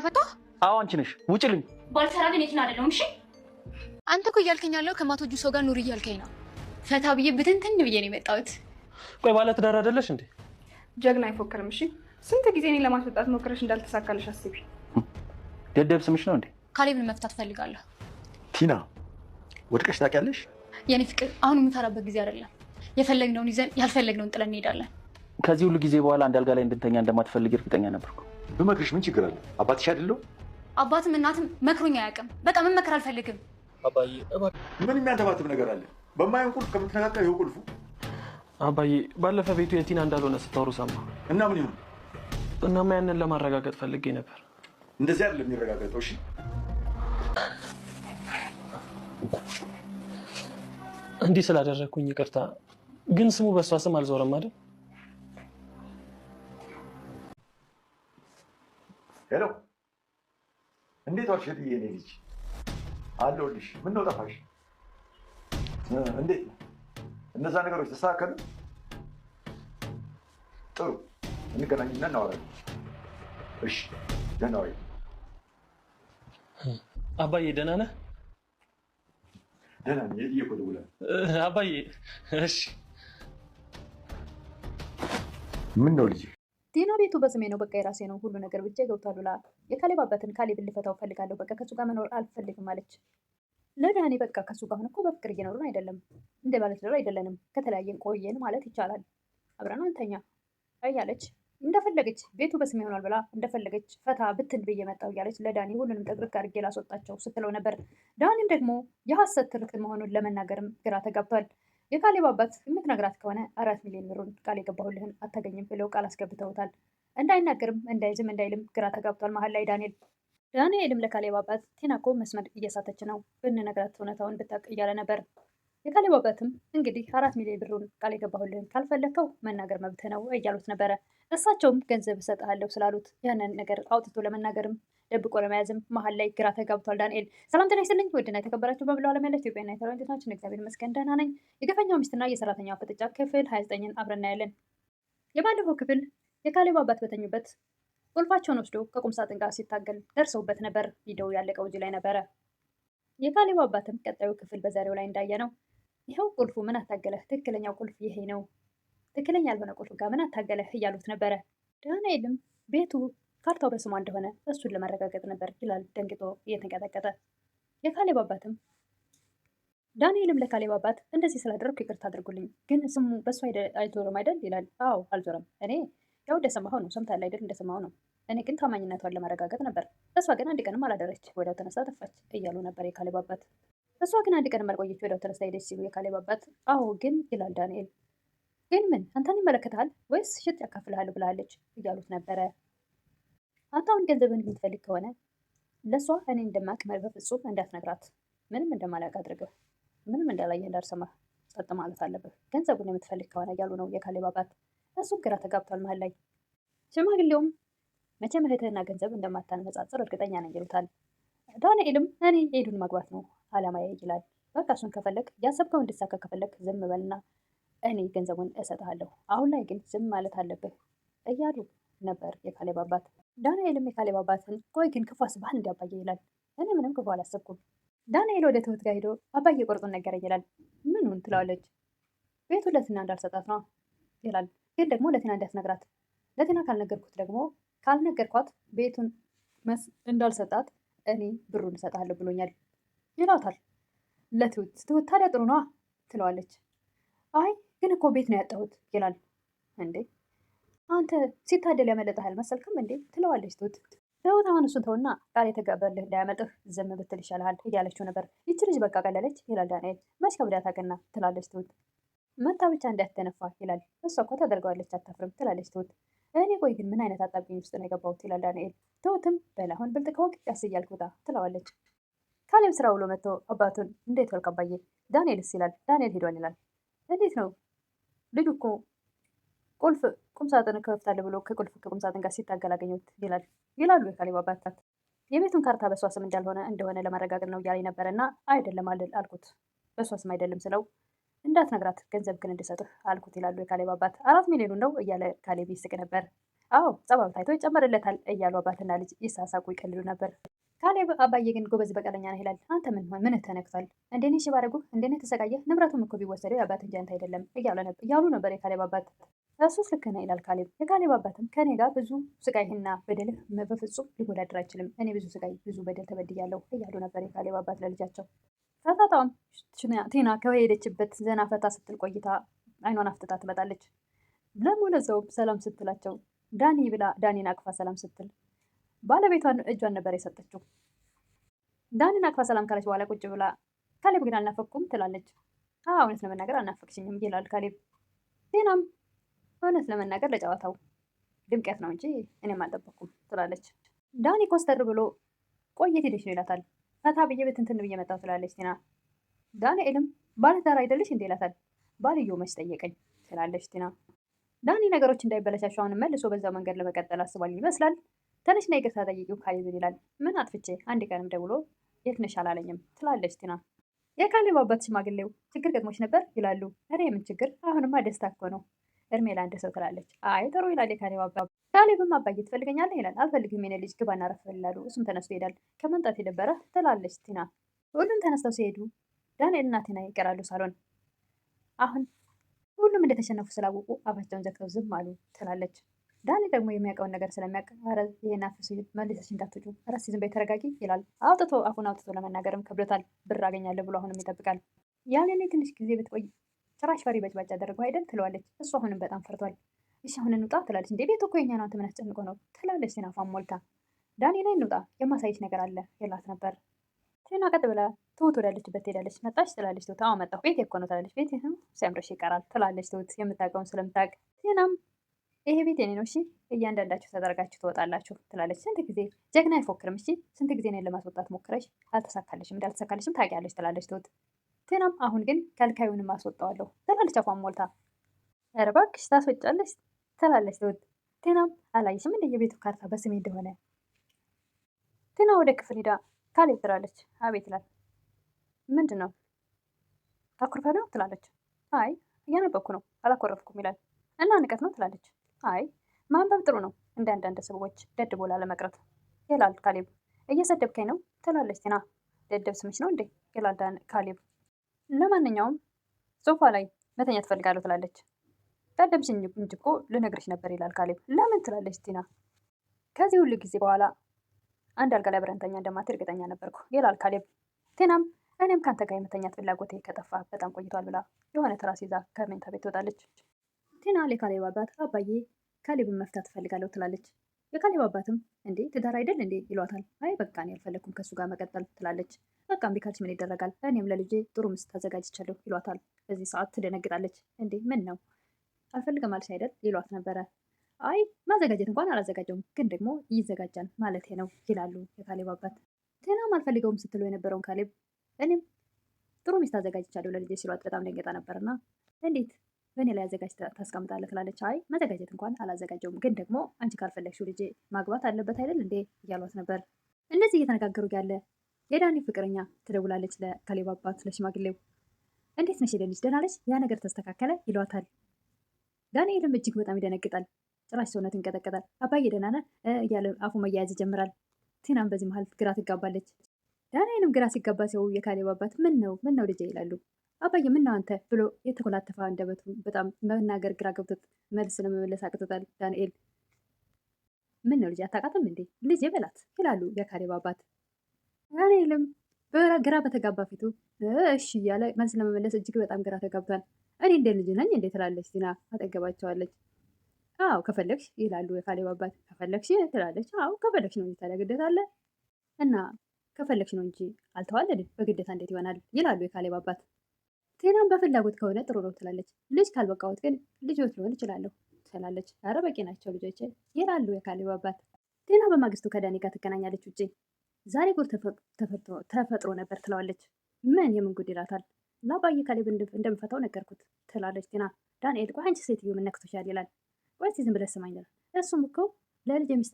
ፈታ? አዎ አንቺ ነሽ። ውጭልኝ። ባልሰራ ግን የትን አይደለሁም። እሺ አንተ እኮ እያልከኝ ያለው ከማቶጁ ሰው ጋር ኑር እያልከኝ ነው። ፈታ ብዬ ብትንትን ብዬ ነው የመጣሁት። ቆይ ባለ ትዳር አይደለሽ እንዴ? ጀግና አይፎክርም። እሺ ስንት ጊዜ እኔን ለማስወጣት ሞክረሽ እንዳልተሳካልሽ አስቢ። ደደብ ስምሽ ነው እንዴ? ካሌብን መፍታት ፈልጋለሁ። ቲና ወድቀሽ ታውቂያለሽ? የኔ ፍቅር አሁን የምፈራበት ጊዜ አይደለም። የፈለግነውን ይዘን ያልፈለግነውን ጥለን እንሄዳለን። ከዚህ ሁሉ ጊዜ በኋላ አንድ አልጋ ላይ እንድንተኛ እንደማትፈልጊ እርግጠኛ ነበርኩ። ብመክርሽ ምን ችግር አለ? አባትሽ አይደለው? አባትም እናትም መክሮኝ አያውቅም። በቃ መመከር አልፈልግም። አባዬ ምን የሚያንተባትብ ነገር አለ? በማይሆን ቁልፍ ከምትነካካ ይኸው ቁልፉ። አባዬ ባለፈ ቤቱ የቲና እንዳልሆነ ስታወሩ ሰማ እና ምን ይሁን? እናማ ያንን ለማረጋገጥ ፈልጌ ነበር። እንደዚህ አይደለም የሚረጋገጠው። እሺ እንዲህ ስላደረግኩኝ ይቅርታ። ግን ስሙ በሷ ስም አልዞረም አይደል? ሄሎ፣ እንዴት ዋልሽ እህትዬ? የኔ ልጅ አለሁልሽ። ምን ነው ጠፋሽ? እንዴት ነው? እነዛ ነገሮች ተስተካከሉ? ጥሩ፣ እንገናኝና እናወራለን። እሺ፣ ደህና ዋይ። አባዬ ደህና ነህ? ደህና ነኝ። የትዬ እኮ ደውላ አባዬ። እሺ ምን ነው ልጅ? ቲና ቤቱ በስሜ ነው፣ በቃ የራሴ ነው፣ ሁሉ ነገር ብቻ ገብቷል ብላ የካሌብ አባትን ካሌብን ልፈታው ፈልጋለሁ፣ በቃ ከሱ ጋር መኖር አልፈልግም አለች። ለዳኒ በቃ ከሱ ጋር ሆነ እኮ በፍቅር እየኖሩን አይደለም፣ እንደ ባለትዳር አይደለንም፣ ከተለያየን ቆየን ማለት ይቻላል፣ አብረን አንተኛ እያለች እንደፈለገች ቤቱ በስሜ ሆኗል ብላ እንደፈለገች ፈታ ብትን ብዬ መጣሁ እያለች ለዳኒ ሁሉንም ጥርቅ አድርጌ ላስወጣቸው ስትለው ነበር። ዳኒም ደግሞ የሐሰት ትርክት መሆኑን ለመናገርም ግራ ተጋብቷል። የካሌብ አባት የምትነግራት ከሆነ 4 ሚሊዮን ብሩን ቃል የገባሁልህን አታገኝም ብለው ቃል አስገብተውታል። እንዳይናገርም እንዳይዝም እንዳይልም ግራ ተጋብቷል መሀል ላይ ዳንኤልም ለካሌብ አባት ቲና እኮ መስመር እየሳተች ነው፣ ብንነግራት እውነታውን ብታውቅ እያለ ነበር። የካሌብ አባትም እንግዲህ 4 ሚሊዮን ብሩን ቃል የገባሁልህን ካልፈለግከው መናገር መብትህ ነው እያሉት ነበረ። እሳቸውም ገንዘብ እሰጥሃለሁ ስላሉት ያንን ነገር አውጥቶ ለመናገርም ደብቆ ለመያዝም መሀል ላይ ግራ ተጋብቷል ዳንኤል። ሰላም ጤና ይስጥልኝ ውድና የተከበራችሁ በመላው ዓለም ያለ ኢትዮጵያና ኤርትራ ወንድሞቻችን፣ እግዚአብሔር ይመስገን ደህና ነኝ። የገፈኛው ሚስትና የሰራተኛዋ ፍጥጫ ክፍል 29ን አብረን እናያለን። የባለፈው ክፍል የካሌብ አባት በተኙበት ቁልፋቸውን ወስዶ ከቁም ሳጥን ጋር ሲታገል ደርሰውበት ነበር። ቪዲዮው ያለቀው እዚህ ላይ ነበረ። የካሌብ አባትም ቀጣዩ ክፍል በዛሬው ላይ እንዳየ ነው። ይኸው ቁልፉ ምን አታገለህ? ትክክለኛው ቁልፍ ይሄ ነው፣ ትክክለኛ ያልሆነ ቁልፍ ጋር ምን አታገለህ እያሉት ነበረ። ዳንኤልም ቤቱ ካርታው በስሟ እንደሆነ እሱን ለማረጋገጥ ነበር ይላል ደንግጦ እየተንቀጠቀጠ። የካሌብ አባትም ዳንኤልም ለካሌብ አባት እንደዚህ ስላደረግኩ ይቅርታ አድርጉልኝ፣ ግን ስሙ በሱ አይዞርም አይደል ይላል። አዎ አልዞረም፣ እኔ ያው እንደሰማኸው ነው፣ ሰምተሃል አይደል? እንደሰማኸው ነው። እኔ ግን ታማኝነቷን ለማረጋገጥ ነበር። እሷ ግን አንድ ቀንም አላደረች፣ ወዲያው ተነሳ ጠፋች እያሉ ነበር የካሌብ አባት። እሷ ግን አንድ ቀንም አልቆየች፣ ወዲያው ተነሳ ሄደች ሲሉ የካሌብ አባት አዎ ግን ይላል ዳንኤል። ግን ምን አንተን ይመለከታል ወይስ ሽጥ ያካፍልሃል ብላለች እያሉት ነበረ። አንተ አሁን ገንዘብን የምትፈልግ ከሆነ ለእሷ እኔ እንደማቅ በፍጹም እንዳትነግራት፣ ምንም እንደማላውቅ አድርገህ ምንም እንዳላየህ እንዳልሰማህ ጸጥ ማለት አለብህ፣ ገንዘቡን የምትፈልግ ከሆነ እያሉ ነው የካሌብ አባት። እሱም ግራ ተጋብቷል መሀል ላይ። ሽማግሌውም መቼም እህትህና ገንዘብ እንደማታነጻጽር እርግጠኛ ነኝ ይሉታል። ዳንኤልም እኔ ኤዱን ማግባት ነው አላማዬ ይላል። በቃ እሱን ከፈለግ ያሰብከው እንድትሳካ ከፈለግ ዝም በልና እኔ ገንዘቡን እሰጥሃለሁ፣ አሁን ላይ ግን ዝም ማለት አለብህ እያሉ ነበር የካሌብ አባት። ዳንኤልም የካሌብ አባትን ቆይ ግን ክፉ አስበሃል እንዲ አባዬ ይላል። እኔ ምንም ክፉ አላሰብኩም። ዳንኤል ወደ ትሁት ጋር ሄዶ አባዬ ቁርጡን ነገረኝ ይላል። ምኑን ትለዋለች። ቤቱ ለትና እንዳልሰጣት ነው ይላል። ግን ደግሞ ለትና እንዳትነግራት፣ ለትና ካልነገርኳት ቤቱን እንዳልሰጣት እኔ ብሩን እሰጥሃለሁ ብሎኛል ይላታል ለትሁት። ትሁት ታዲያ ጥሩ ነዋ ትለዋለች። አይ ግን እኮ ቤት ነው ያጣሁት ይላል። እንዴ አንተ ሲታደል ያመለጠህ አልመሰልክም እንዴ ትለዋለች ትሁት። ትሁት አሁን እሱን ተውና ቃል የተገባልህ እንዳያመልጥህ ዝም ብትል ይሻልሃል እያለችው ነበር። ይቺ ልጅ በቃ ቀለለች ይላል ዳንኤል። መች ከብዳት አገና ትላለች ትሁት። መታ ብቻ እንዳትተነፋ ይላል። እሷ እኮ ታደርገዋለች አታፍርም ትላለች ትሁት። እኔ ቆይ ግን ምን አይነት አጣብቂኝ ውስጥ ነው የገባሁት ይላል ዳንኤል። ትሁትም በል አሁን ብልጥ ከወቅ ቀስ እያልክ ውጣ ትለዋለች። ካሌብ ስራ ውሎ መጥቶ አባቱን እንዴት ዋልክ አባዬ? ዳንኤልስ ይላል። ዳንኤል ሄዷል ይላል። እንዴት ነው ልጁ እኮ ቁልፍ ቁምሳጥን ከፍታለሁ ብሎ ከቁም ሳጥን ጋር ሲታገል አገኘሁት ይላሉ የካሌብ አባት። የቤቱን ካርታ በሷ ስም እንደሆነ ለማረጋገጥ ነው እያለኝ ነበረ እና አይደለም አልኩት። በሷ ስም አይደለም ስለው እንዳትነግራት ገንዘብ ግን እንድሰጥህ አልኩት ይላሉ የካሌብ አባት። 4 ሚሊዮን ነው እያለ ካሌብ ይስቅ ነበር። አዎ ጸባዩ ታይቶ ይጨመርለታል እያሉ አባትና ልጅ ይሳሳቁ ይቀልዱ ነበር። ካሌብ አባዬ ግን ጎበዝ በቀለኛ ነህ ይላል። አንተ ምን ተነክቷል? እንደኔ ሺ ባረጉ እንደኔ ተሰቃየ ንብረቱም እኮ ቢወሰደው የአባት እንጂ አንተ አይደለም እያሉ ነበር የካሌብ አባት። እሱስ ልክ ነህ ይላል ካሌብ። የካሌብ አባትም ከኔ ጋር ብዙ ስቃይህና በደልህ በፍጹም ሊወዳደር አይችልም። እኔ ብዙ ስቃይ ብዙ በደል ተበድያለሁ እያሉ ነበር የካሌብ አባት ለልጃቸው። ፈታታውም ቲና ከሄደችበት ዘና ፈታ ስትል ቆይታ አይኗን አፍጥጣ ትመጣለች። ለዛውም ሰላም ስትላቸው ዳኒ ብላ ዳኒን አቅፋ ሰላም ስትል ባለቤቷን እጇን ነበር የሰጠችው። ዳኒን አቅፋ ሰላም ካለች በኋላ ቁጭ ብላ ካሌብ ግን አልናፈኩም ትላለች። እውነት ለመናገር አልናፈቅሽኝም ይላል ካሌብ። ቲናም እውነት ለመናገር ለጨዋታው ድምቀት ነው እንጂ እኔም አልጠበኩም ትላለች። ዳኒ ኮስተር ብሎ ቆየት ሄደች ነው ይላታል። ፈታ ብዬ ብትንትን ብዬ መጣሁ ትላለች ቲና። ዳንኤልም ባለትዳር አይደለሽ እንዴ ይላታል። ባልየው መች ጠየቀኝ ትላለች ቲና። ዳኒ ነገሮች እንዳይበለሻቸው አሁንም መልሶ በዛው መንገድ ለመቀጠል አስቧል ይመስላል። ተነሽና ይቅርታ ጠይቂው ካሌብን ይላል። ምን አጥፍቼ? አንድ ቀንም ደውሎ የት ነሽ አላለኝም ትላለች ቲና። የካሌብ አባት ሽማግሌው ችግር ገጥሞች ነበር ይላሉ። ኧረ የምን ችግር? አሁንማ ደስታ እኮ ነው እድሜ ለአንድ ሰው ትላለች። አይ ጥሩ ይላል የካሌብ አባት። ካሌብም አባዬ ትፈልገኛለህ ይላል። አልፈልግም የኔ ልጅ ግባና ረፍ ይላሉ። እሱም ተነስቶ ይሄዳል። ከመምጣት የነበረ ትላለች ቲና። ሁሉም ተነስተው ሲሄዱ ዳንኤልና ቲና ይቀራሉ ሳሎን። አሁን ሁሉም እንደተሸነፉ ስላወቁ አፋቸውን ዘግተው ዝም አሉ ትላለች። ዳኒ ደግሞ የሚያውቀውን ነገር ስለሚያውቅ ኧረ ይሄን አፍስ መልሰሽ እንዳትጩ ኧረ ዝም በይ ተረጋጊ ይላል። አፉን አውጥቶ ለመናገርም ከብዶታል። ብር አገኛለሁ ብሎ አሁንም ይጠብቃል። ያኔ ትንሽ ጊዜ ብትቆይ ጭራሽ ፈሪ በጭባጭ አደረገው አይደል ትለዋለች። እሱ አሁንም በጣም ፈርቷል። እሺ አሁን እንውጣ ትላለች። እንዴ ቤቱ እኮ የኛ ነው አንተ ምን አስጨንቆ ነው ትላለች ቲና አፏን ሞልታ። ዳኒ ላይ እንውጣ የማሳይሽ ነገር አለ ይላት ነበር። ቲና ቀጥ ብላ ትሁት ወዳለችበት ትሄዳለች። መጣች ትላለች ትሁት። አዎ መጣሁ ቤት እኮ ነው ትላለች። ቤት ሲያምርሽ ይቀራል ትላለች ትሁት የምታውቀውን ስለምታውቅ። ቲናም ይሄ ቤት የኔ ነው እሺ እያንዳንዳችሁ ተደረጋችሁ ትወጣላችሁ ትላለች። ስንት ጊዜ ጀግና አይፎክርም እሺ ስንት ጊዜ እኔን ለማስወጣት ሞክረሽ አልተሳካልሽም እንዳልተሳካልሽም ታውቂያለሽ ትላለች ትሁት። ቲናም አሁን ግን ከልካዩንም አስወጣዋለሁ ትላለች አፏን ሞልታ። ኧረ እባክሽ ታስወጫለሽ ትላለች ትሁት። ቲናም አላየሽም እንደ የቤቱ ካርታ በስሜ እንደሆነ። ቲና ወደ ክፍል ሄዳ ካሌብ ትላለች። አቤት ይላል። ምንድን ነው ታኩርፈ ነው ትላለች። አይ እያነበብኩ ነው አላኮረፍኩም ይላል። እና ንቀት ነው ትላለች። አይ ማንበብ ጥሩ ነው እንደ አንዳንድ ሰዎች ደድቦ ላለመቅረት ይላል ካሌብ። እየሰደብከኝ ነው ትላለች ቲና። ደደብ ስምሽ ነው እንዴ ይላል ካሌብ። ለማንኛውም ሶፋ ላይ መተኛ ትፈልጋለሁ ትላለች። ደደብሽኝ እንጂ እኮ ልነግርሽ ነበር ይላል ካሌብ። ለምን ትላለች ቲና። ከዚህ ሁሉ ጊዜ በኋላ አንድ አልጋ ላይ አብረን እንተኛ እንደማትል እርግጠኛ ነበርኩ ይላል ካሌብ። ቲናም እኔም ከአንተ ጋር የመተኛት ፍላጎቴ ከጠፋ በጣም ቆይቷል ብላ የሆነ ትራስ ይዛ ከመኝታ ቤት ትወጣለች። ቲና ለካሌብ አባት አባዬ ካሌብን መፍታት ትፈልጋለሁ ትላለች። የካሌብ አባትም እንዴ ትዳር አይደል እንዴ ይሏታል። አይ በቃ እኔ አልፈለኩም ከእሱ ጋር መቀጠል ትላለች። በቃ እምቢ ካልሽ ምን ይደረጋል እኔም ለልጄ ጥሩ ሚስት አዘጋጅቻለሁ ይሏታል። በዚህ ሰዓት ትደነግጣለች። እንዴ ምን ነው አልፈልግም አልሽ አይደል ይሏት ነበረ። አይ ማዘጋጀት እንኳን አላዘጋጀውም ግን ደግሞ ይዘጋጃል ማለቴ ነው ይላሉ የካሌብ አባት። ቲናም አልፈልገውም ስትለው የነበረውን ካሌብ እኔም ጥሩ ሚስት አዘጋጅቻለሁ ለልጄ ሲሏት በጣም ደንገጣ ነበርና እንዴት በእኔ ላይ አዘጋጅ ታስቀምጣለህ ትላለች። አይ ማዘጋጀት እንኳን አላዘጋጀውም ግን ደግሞ አንቺ ካልፈለግሽው ልጄ ማግባት አለበት አይደል እንዴ እያሏት ነበር። እነዚህ እየተነጋገሩ ያለ የዳኒ ፍቅረኛ ትደውላለች ለካሌብ አባት ለሽማግሌው። እንዴት ነሽ ልጅ ደህና ነሽ ያ ነገር ተስተካከለ ይሏታል። ዳንኤልም እጅግ በጣም ይደነግጣል። ጭራሽ ሰውነት እንቀጠቀጣል። አባዬ ደህና ነህ እያለ አፉ መያያዝ ይጀምራል። ቲናም በዚህ መሀል ግራ ትጋባለች። ዳንኤልም ግራ ሲጋባ ሰው የካሌብ አባት ምን ነው ልጄ ይላሉ። አባዬ ምን ነው አንተ ብሎ የተኮላተፈ አንደበቱ በጣም መናገር ግራ ገብቶት መልስ ለመመለስ አቅቶታል። ዳንኤል ምን ነው ልጅ አታውቃትም እንዴ ልጄ በላት ይላሉ የካሌብ አባት። ዳንኤልም ግራ በተጋባ ፊቱ እሺ እያለ መልስ ለመመለስ እጅግ በጣም ግራ ተጋብቷል። እኔ እንደ ልጅ ነኝ እንዴ ትላለች ቲና አጠገባቸዋለች። አዎ ከፈለግሽ ይላሉ የካሌብ አባት። ከፈለግሽ ትላለች። አዎ ከፈለግሽ ነው እንጂ ታዲያ ግዴታ አለ እና ከፈለግሽ ነው እንጂ አልተዋለድን በግዴታ እንዴት ይሆናል ይላሉ የካሌብ አባት። ቲናም በፍላጎት ከሆነ ጥሩ ነው ትላለች። ልጅ ካልበቃሁት ግን ልጆች ልሆን እችላለሁ ትላለች። ኧረ በቂ ናቸው ልጆቼ ይላሉ የካሌብ አባት። ቲና በማግስቱ ከዳኒ ጋር ትገናኛለች ውጪ። ዛሬ ጉድ ተፈጥሮ ነበር ትለዋለች። ምን የምን ጉድ ይላታል። ለአባዬ ካሌብ እንደምፈታው ነገርኩት ትላለች ቲና። ዳንኤል ቆይ አንቺ ሴትዮ ምን ነክቶሻል ይላል። ቆይ ዝም ብለሽ ስማኝ ይላል። እሱም እኮ ለልጅ ሚስት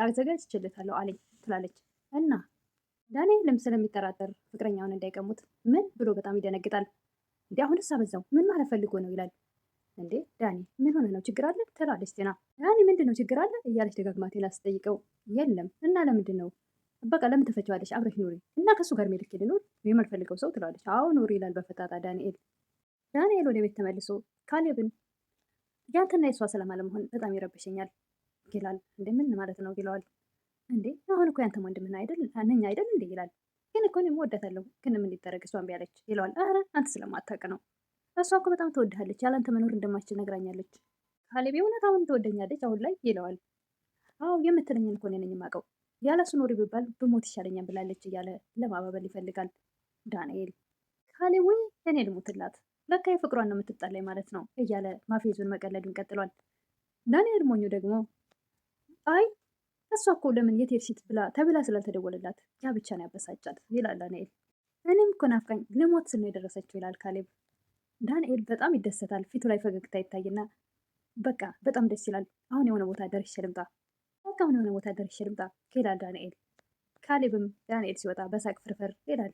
አዘጋጅቼለታለሁ አለኝ ትላለች። እና ዳንኤልም ስለሚጠራጠር ፍቅረኛውን እንዳይቀሙት ምን ብሎ በጣም ይደነግጣል። እንዲ አሁንስ አበዛው ምን ማለት ፈልጎ ነው ይላል። እንዴ ዳኒ ምን ሆነ ነው ችግር አለ ትላለች ቲና። ዳኒ ምንድን ነው ችግር አለ እያለች ደጋግማ ቲና ስትጠይቀው የለም እና ለምንድን ነው በቃ ለምን ትፈቸዋለች? አብረሽ ኑሪ እና ከሱ ጋር ሜልክ ልኑር የማልፈልገው ሰው ትላለች። አዎ ኑሪ ይላል በፈጣጣ ዳንኤል። ዳንኤል ወደ ቤት ተመልሶ ካሌብን ያንተና የሷ ሰላም አለመሆን በጣም ይረብሸኛል ይላል። እንዴ ምን ማለት ነው ይለዋል። እንዴ አሁን እኮ ያንተም ወንድምህ አይደል ነኝ አይደል እንዴ ይላል። ግን እኮ እኔም እወዳታለሁ ግን ምን ሊደረግ እሷ እምቢ አለች ይለዋል። ኧረ አንተ ስለማታውቅ ነው እሷ እኮ በጣም ትወድሃለች ያላንተ መኖር እንደማትችል ነግራኛለች። ካሌብ የእውነት አሁን ትወደኛለች አሁን ላይ ይለዋል። አዎ የምትለኝን እኮ እኔ ነኝ የማውቀው ያለሱ ኑሪ ቢባል ብሞት ይሻለኛል ብላለች እያለ ለማባበል ይፈልጋል ዳንኤል። ካሌብ ወይ እኔ ልሙትላት ለካ የፍቅሯን ነው የምትጣላይ ማለት ነው እያለ ማፌዙን መቀለዱን ቀጥሏል። ዳንኤል ሞኙ ደግሞ አይ እሷ እኮ ለምን የት ሄድሽ ተብላ ስላልተደወለላት ያ ብቻ ነው ያበሳጫት ይላል ዳንኤል። እኔም እኮ ናፍቃኝ ልሞት ስል ነው የደረሰችው ይላል ካሌብ። ዳንኤል በጣም ይደሰታል። ፊቱ ላይ ፈገግታ ይታይና በቃ በጣም ደስ ይላል። አሁን የሆነ ቦታ ደርሼ ልምጣ በቃ አሁን የሆነ ቦታ ደርሼ ልምጣ ይላል ዳንኤል። ካሌብም ዳንኤል ሲወጣ በሳቅ ፍርፍር ይላል።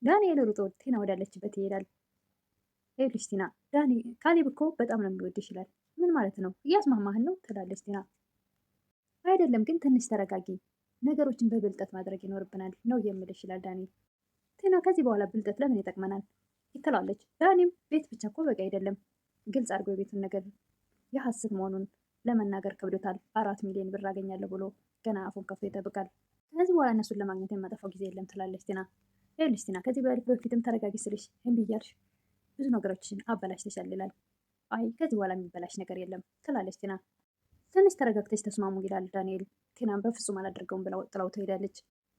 ዳንኤል ሩጦ ቲና ወዳለችበት ይሄዳል። ይኸውልሽ ቲና ካሌብ እኮ በጣም ነው የሚወድሽ ይላል። ምን ማለት ነው እያስማማህን ነው ትላለች ቲና። አይደለም ግን ትንሽ ተረጋጊ፣ ነገሮችን በብልጠት ማድረግ ይኖርብናል ነው የምልሽ ይላል ዳንኤል። ቲና ከዚህ በኋላ ብልጠት ለምን ይጠቅመናል ትላለች። ዳኒም ቤት ብቻ እኮ በቂ አይደለም፣ ግልጽ አድርጎ የቤቱን ነገር የሐሰት መሆኑን ለመናገር ከብዶታል። 4 ሚሊዮን ብር አገኛለሁ ብሎ ገና አፉን ከፍቶ ይጠብቃል። ከዚህ በኋላ እነሱን ለማግኘት የማጠፋው ጊዜ የለም ትላለች ቲና። ይኸውልሽ ቲና ከዚህ በፊትም ተረጋጊ ስልሽ እምቢ እያልሽ ብዙ ነገሮችን አበላሽተሻል ይላል። አይ ከዚህ በኋላ የሚበላሽ ነገር የለም ትላለች ቲና። ትንሽ ተረጋግተሽ ተስማሙ ይላል ዳንኤል። ቲናን በፍጹም አላደርገውም ብለው ጥላው ትሄዳለች።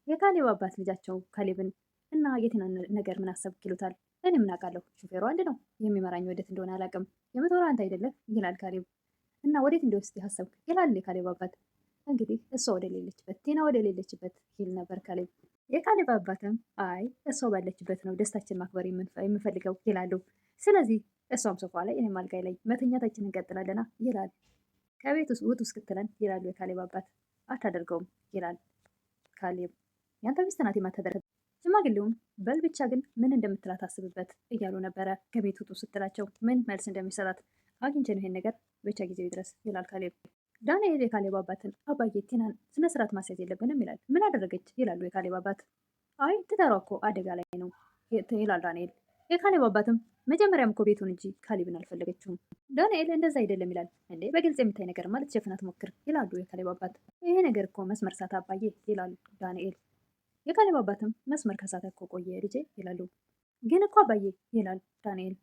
የካሌብ አባት ልጃቸው ካሌብን እና የቲና ነገር ምን አሰብክ ይሉታል። እኔ ምን አውቃለሁ ሹፌሩ አንድ ነው የሚመራኝ ወዴት እንደሆነ አላውቅም የምትወራ አንተ አይደለም ይላል ካሌብ። እና ወዴት እንደወስድ ያሰብክ ይላል የካሌብ አባት። እንግዲህ እሷ ወደሌለችበት ቲና ወደሌለችበት ይል ነበር ካሌብ። የካሌብ አባትም አይ እሷ ባለችበት ነው ደስታችን ማክበር የምፈልገው ይላሉ። ስለዚህ እሷም ሶፋ ላይ እኔም አልጋይ ላይ መተኛታችን እንቀጥላለና ይላል። ከቤት ውስጥ ውጡ እስክትለን ይላሉ የካሌብ አባት። አታደርገውም ይላል ካሌብ። ያንተ ሚስት ናት የማታደርገው። ሽማግሌውም በል ብቻ ግን ምን እንደምትላት አስብበት እያሉ ነበረ። ከቤት ውጡ ስትላቸው ምን መልስ እንደሚሰጣት አግኝቼ ነው ይሄን ነገር ብቻ ጊዜው ይድረስ ይላል ካሌብ። ዳንኤል የካሌብ አባትን አባዬ ቲናን ስነ ስርዓት ማስያዝ የለብንም ይላል። ምን አደረገች ይላሉ የካሌብ አባት። አይ ትዳሯ እኮ አደጋ ላይ ነው ይላል ዳንኤል። የካሌብ አባትም መጀመሪያም እኮ ቤቱን እንጂ ካሌብን አልፈለገችውም። ዳንኤል እንደዛ አይደለም ይላል። እንዴ በግልጽ የሚታይ ነገር ማለት ሸፍናት ሞክር ይላሉ የካሌብ አባት። ይሄ ነገር እኮ መስመር ሳት አባዬ ይላል ዳንኤል። የካሌብ አባትም መስመር ከሳተ እኮ ቆየ ልጄ ይላሉ። ግን እኮ አባዬ ይላል ዳንኤል።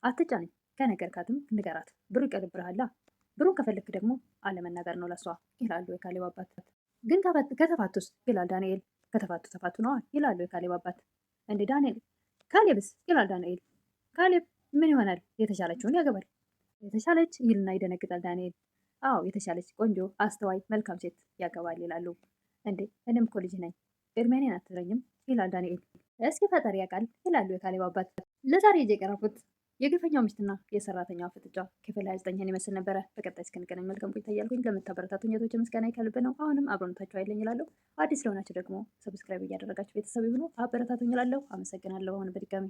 አትጫነኝ ከነገርካትም ንገራት፣ ብሩ ይቀርብርሃላ። ብሩን ከፈለክ ደግሞ አለመናገር ነው ለሷ ይላሉ የካሌብ አባት። ግን ከተፋቱስ ይላል ዳንኤል። ከተፋቱ ተፋቱ ነዋ ይላሉ የካሌብ አባት። እንዴ ዳንኤል ካሌብስ ይላል ዳንኤል። ካሌብ ምን ይሆናል የተሻለችውን ያገባል። የተሻለች ይልና ይደነግጣል ዳንኤል። አዎ የተሻለች ቆንጆ፣ አስተዋይ፣ መልካም ሴት ያገባል ይላሉ። እንዴ እኔም እኮ ልጅ ነኝ እድሜኔን አትለኝም ይላል ዳንኤል። እስኪ ፈጣሪ ያውቃል ይላሉ የካሌብ አባት። ለዛሬ የቀረቡት የግፈኛው ሚስትና የሰራተኛዋ ፍጥጫ ክፍል 29 ይመስል ነበረ። በቀጣይ እስክንገናኝ መልካም ቆይታ እያልኩኝ ለምታበረታቱኝ እህቶቼ ምስጋና ከልብ ነው። አሁንም አብሮነታችሁ አይለኝ እላለሁ። አዲስ ለሆናችሁ ደግሞ ሰብስክራይብ እያደረጋችሁ ቤተሰብ ይሁኑ። አበረታቱኝ እላለሁ። አመሰግናለሁ። አሁን በድጋሚ